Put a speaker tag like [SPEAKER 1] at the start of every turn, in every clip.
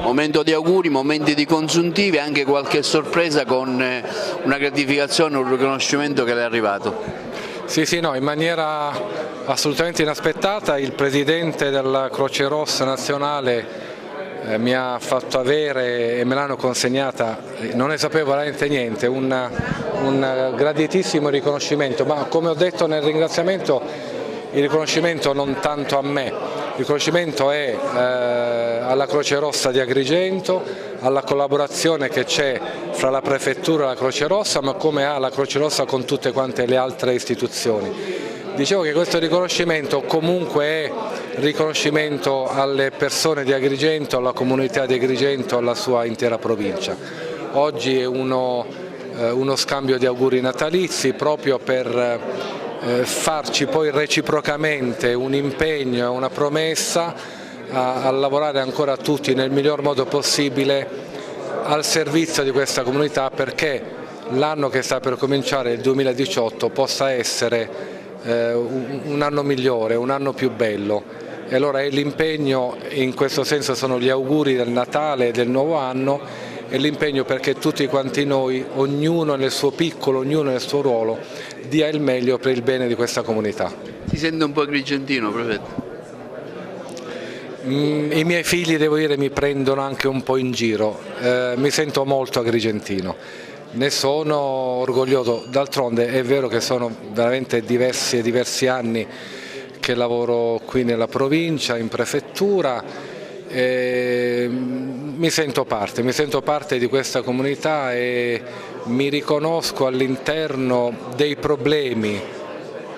[SPEAKER 1] Momento di auguri, momenti di consuntivi, anche qualche sorpresa con una gratificazione, un riconoscimento che le è arrivato.
[SPEAKER 2] Sì, no, in maniera assolutamente inaspettata il Presidente della Croce Rossa Nazionale mi ha fatto avere e me l'hanno consegnata, non ne sapevo veramente niente, un graditissimo riconoscimento, ma come ho detto nel ringraziamento, il riconoscimento non tanto a me, il riconoscimento è alla Croce Rossa di Agrigento, alla collaborazione che c'è fra la Prefettura e la Croce Rossa, ma come ha la Croce Rossa con tutte quante le altre istituzioni. Dicevo che questo riconoscimento comunque è riconoscimento alle persone di Agrigento, alla comunità di Agrigento, alla sua intera provincia. Oggi è uno scambio di auguri natalizi proprio per farci poi reciprocamente un impegno e una promessa a lavorare ancora tutti nel miglior modo possibile al servizio di questa comunità, perché l'anno che sta per cominciare, il 2018, possa essere un anno migliore, un anno più bello. E allora è l'impegno, in questo senso sono gli auguri del Natale e del nuovo anno, e l'impegno perché tutti quanti noi, ognuno nel suo piccolo, ognuno nel suo ruolo, dia il meglio per il bene di questa comunità.
[SPEAKER 1] Si sente un po' agrigentino, Prefetto?
[SPEAKER 2] I miei figli, devo dire, mi prendono anche un po' in giro, mi sento molto agrigentino. Ne sono orgoglioso, d'altronde è vero che sono veramente diversi anni che lavoro qui nella provincia, in prefettura, e mi sento parte di questa comunità e mi riconosco all'interno dei problemi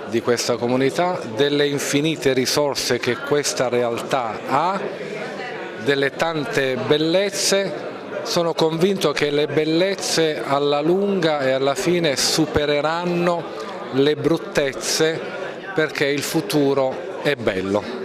[SPEAKER 2] di questa comunità, delle infinite risorse che questa realtà ha, delle tante bellezze. Sono convinto che le bellezze alla lunga e alla fine supereranno le bruttezze, perché il futuro è bello.